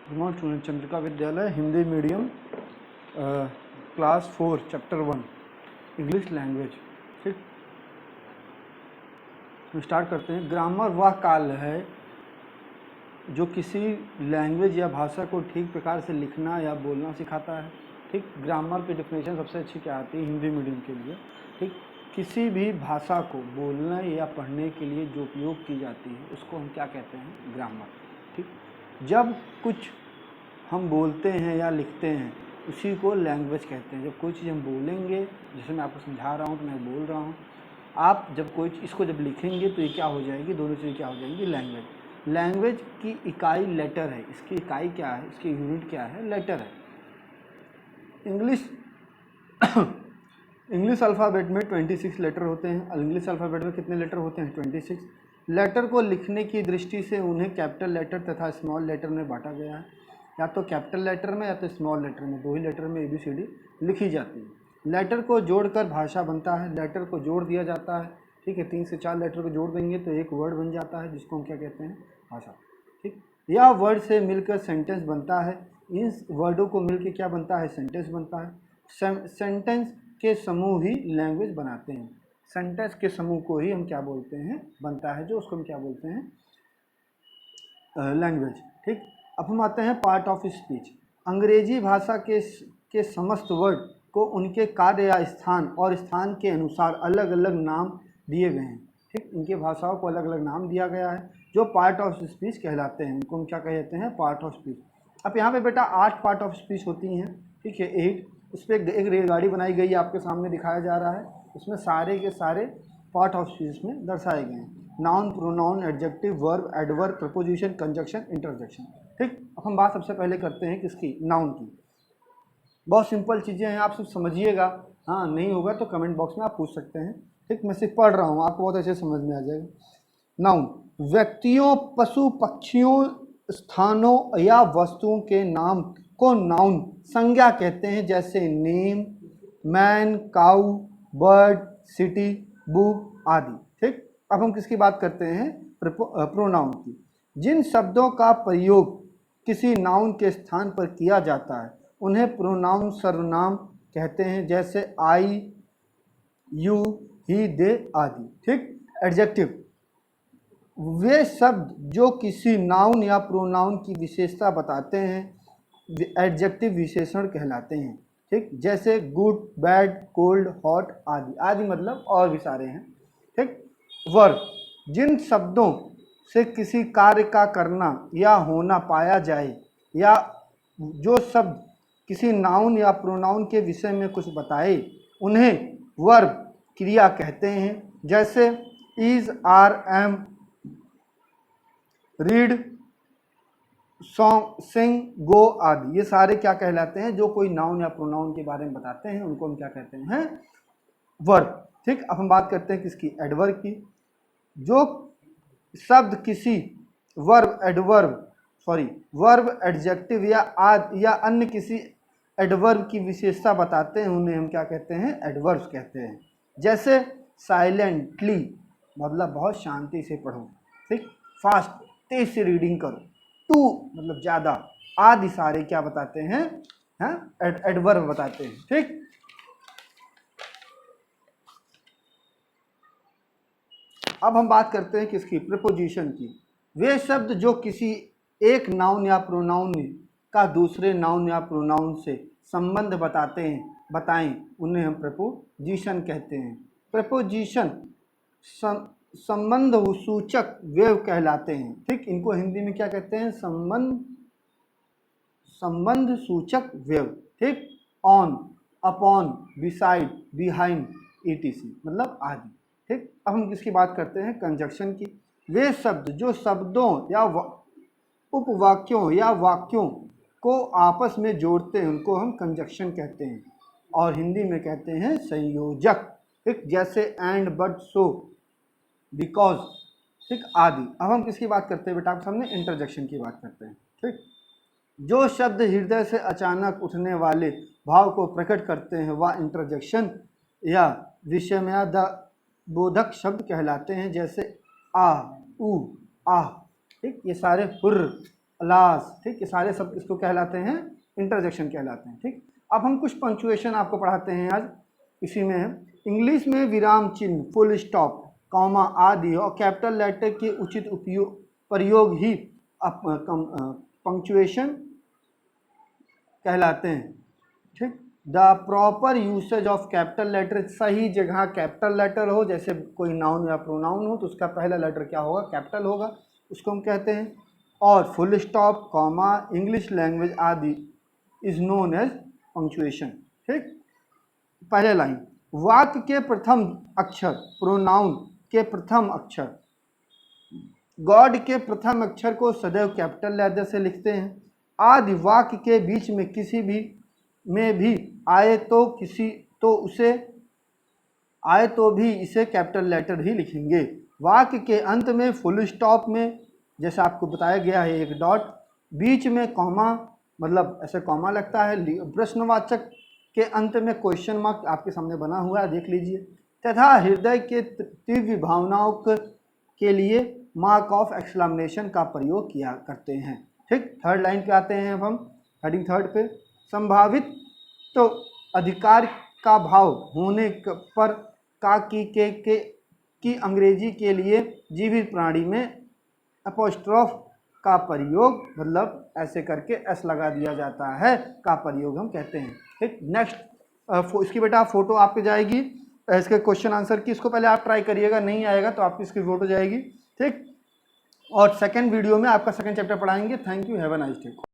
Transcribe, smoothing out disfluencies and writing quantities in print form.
Good student, Chandrika विद्यालय Hindi medium class 4 chapter 1 English language. ठीक, हम स्टार्ट करते हैं। ग्रामर वह काल है जो किसी लैंग्वेज या भाषा को ठीक प्रकार से लिखना या बोलना सिखाता है। ठीक, ग्रामर की डेफिनेशन सबसे अच्छी क्या आती है हिंदी मीडियम के लिए। ठीक, किसी भी भाषा को बोलने या पढ़ने के लिए जो उपयोग की जाती है उसको हम क्या कहते हैं? ग्रामर। ठीक, जब कुछ हम बोलते हैं या लिखते हैं उसी को लैंग्वेज कहते हैं। जब कोई चीज़ हम बोलेंगे, जैसे मैं आपको समझा रहा हूँ तो मैं बोल रहा हूँ, आप जब कोई इसको जब लिखेंगे तो ये क्या हो जाएगी? दोनों चीज़ें क्या हो जाएंगी? लैंग्वेज। लैंग्वेज की इकाई लेटर है। इसकी इकाई क्या है? इसकी यूनिट क्या है? लेटर है। इंग्लिश अल्फ़ाबेट में 26 लेटर होते हैं। इंग्लिश अल्फ़ाबेट में कितने लेटर होते हैं? 26। लेटर को लिखने की दृष्टि से उन्हें कैपिटल लेटर तथा स्मॉल लेटर में बांटा गया है। या तो कैपिटल लेटर में या तो स्मॉल लेटर में, दो ही लेटर में ABCD लिखी जाती है। लेटर को जोड़कर भाषा बनता है। लेटर को जोड़ दिया जाता है। ठीक है, 3 से 4 लेटर को जोड़ देंगे तो एक वर्ड बन जाता है जिसको हम क्या कहते हैं? भाषा। ठीक, यह वर्ड से मिलकर सेंटेंस बनता है। इन वर्डों को मिलकर क्या बनता है? सेंटेंस बनता है। सेंटेंस के समूह ही लैंग्वेज बनाते हैं। सेंटेंस के समूह को ही हम क्या बोलते हैं? बनता है, जो उसको हम क्या बोलते हैं? लैंग्वेज। ठीक, अब हम आते हैं पार्ट ऑफ स्पीच। अंग्रेजी भाषा के समस्त वर्ड को उनके कार्य या स्थान और स्थान के अनुसार अलग अलग नाम दिए गए हैं। ठीक, इनकी भाषाओं को अलग अलग नाम दिया गया है जो पार्ट ऑफ स्पीच कहलाते हैं। इनको हम क्या कहते हैं? Part of speech. अब यहाँ पे बेटा 8 पार्ट ऑफ स्पीच होती हैं। ठीक है, 8। उस पर एक रेलगाड़ी बनाई गई है, आपके सामने दिखाया जा रहा है। उसमें सारे के सारे पार्ट ऑफ स्पीच में दर्शाए गए हैं। Noun, pronoun, adjective, verb, adverb, preposition, conjunction, interjection. ठीक, अब हम बात सबसे पहले करते हैं किसकी? नाउन की। बहुत सिंपल चीज़ें हैं, आप सब समझिएगा। हाँ, नहीं होगा तो कमेंट बॉक्स में आप पूछ सकते हैं। ठीक, मैं सिर्फ पढ़ रहा हूँ, आपको बहुत अच्छे समझ में आ जाएगा। नाउन व्यक्तियों, पशु, पक्षियों, स्थानों या वस्तुओं के नाम को नाउन संज्ञा कहते हैं, जैसे name, man, cow, bird, city, book आदि। ठीक, अब हम किसकी बात करते हैं? प्रोनाउन की। जिन शब्दों का प्रयोग किसी नाउन के स्थान पर किया जाता है उन्हें प्रोनाउन सर्वनाम कहते हैं, जैसे आई, यू, ही, दे आदि। ठीक, एडजेक्टिव वे शब्द जो किसी नाउन या प्रोनाउन की विशेषता बताते हैं एडजेक्टिव विशेषण कहलाते हैं। ठीक, जैसे गुड, बैड, कोल्ड, हॉट आदि। आदि मतलब और भी सारे हैं। ठीक, वर्ब जिन शब्दों से किसी कार्य का करना या होना पाया जाए या जो शब्द किसी नाउन या प्रोनाउन के विषय में कुछ बताए उन्हें वर्ब क्रिया कहते हैं, जैसे is, are, am, read, song, sing, go आदि। ये सारे क्या कहलाते हैं? जो कोई नाउन या प्रोनाउन के बारे में बताते हैं उनको हम क्या कहते हैं? वर्ब। ठीक, अब हम बात करते हैं किसकी? एडवर्ब की। जो शब्द किसी वर्ब, वर्ब, एडजेक्टिव या अन्य किसी एडवर्ब की विशेषता बताते हैं उन्हें हम क्या कहते हैं? एडवर्ब्स कहते हैं। जैसे साइलेंटली मतलब बहुत शांति से पढ़ो। ठीक, फास्ट तेज से रीडिंग करो। टू मतलब ज़्यादा। आदि सारे क्या बताते हैं? एडवर्ब बताते हैं। ठीक, अब हम बात करते हैं किसकी? प्रीपोजिशन की। वे शब्द जो किसी एक नाउन या प्रोनाउन का दूसरे नाउन या प्रोनाउन से संबंध बताएं उन्हें हम प्रीपोजिशन कहते हैं। प्रीपोजिशन संबंध सूचक व्यय कहलाते हैं। ठीक, इनको हिंदी में क्या कहते हैं? संबंध सूचक व्यय। ठीक, on, upon, beside, behind, etc मतलब आदि। ठीक, अब हम किसकी बात करते हैं? कंजक्शन की। वे शब्द जो शब्दों या उपवाक्यों या वाक्यों को आपस में जोड़ते हैं उनको हम कंजक्शन कहते हैं और हिंदी में कहते हैं संयोजक। ठीक, जैसे एंड, बट, सो, बिकॉज। ठीक, आदि। अब हम किसकी बात करते हैं बेटा? आपके सामने इंटरजेक्शन की बात करते हैं। ठीक, जो शब्द हृदय से अचानक उठने वाले भाव को प्रकट करते हैं वह इंटरजेक्शन या विषमयाबोधक शब्द कहलाते हैं, जैसे आ, ऊ, आह। ठीक, ये सारे हुर्र अलास, ठीक, ये सारे सब इसको कहलाते हैं इंटरजेक्शन कहलाते हैं। ठीक, अब हम कुछ पंक्चुएशन आपको पढ़ाते हैं आज, इसी में है। इंग्लिश में विराम चिन्ह, फुल स्टॉप, कॉमा आदि और कैपिटल लेटर के उचित उपयोग प्रयोग ही पंक्चुएशन कहलाते हैं। ठीक, the proper usage of capital letter, सही जगह कैपिटल लेटर हो, जैसे कोई नाउन या प्रोनाउन हो तो उसका पहला लेटर क्या होगा, कैपिटल होगा, उसको हम कहते हैं। और full stop, comma, English language आदि इज नोन एज पंक्चुएशन। ठीक, पहले लाइन, वाक्य के प्रथम अक्षर, प्रोनाउन के प्रथम अक्षर, गॉड के प्रथम अक्षर को सदैव कैपिटल लेटर से लिखते हैं। आदि वाक्य के बीच में किसी भी में भी आए तो भी इसे कैपिटल लेटर ही लिखेंगे। वाक्य के अंत में फुल स्टॉप में, जैसे आपको बताया गया है, एक डॉट, बीच में कॉमा, मतलब ऐसे कॉमा लगता है। प्रश्नवाचक के अंत में क्वेश्चन मार्क आपके सामने बना हुआ है, देख लीजिए। तथा हृदय के तीव्र भावनाओं के लिए मार्क ऑफ एक्सक्लेमेशन का प्रयोग किया करते हैं। ठीक, थर्ड लाइन पे आते हैं अब हम, हेडिंग थर्ड पे। संभावित तो अधिकार का भाव होने पर का की अंग्रेजी के लिए जीवित प्राणी में अपोस्ट्रोफ का प्रयोग, मतलब ऐसे करके एस लगा दिया जाता है, का प्रयोग हम कहते हैं। ठीक, नेक्स्ट इसकी बेटा फोटो आपके जाएगी इसके क्वेश्चन आंसर की, इसको पहले आप ट्राई करिएगा, नहीं आएगा तो आपकी इसकी फोटो जाएगी। ठीक, और सेकंड वीडियो में आपका सेकंड चैप्टर पढ़ाएंगे। Thank you, have a nice day.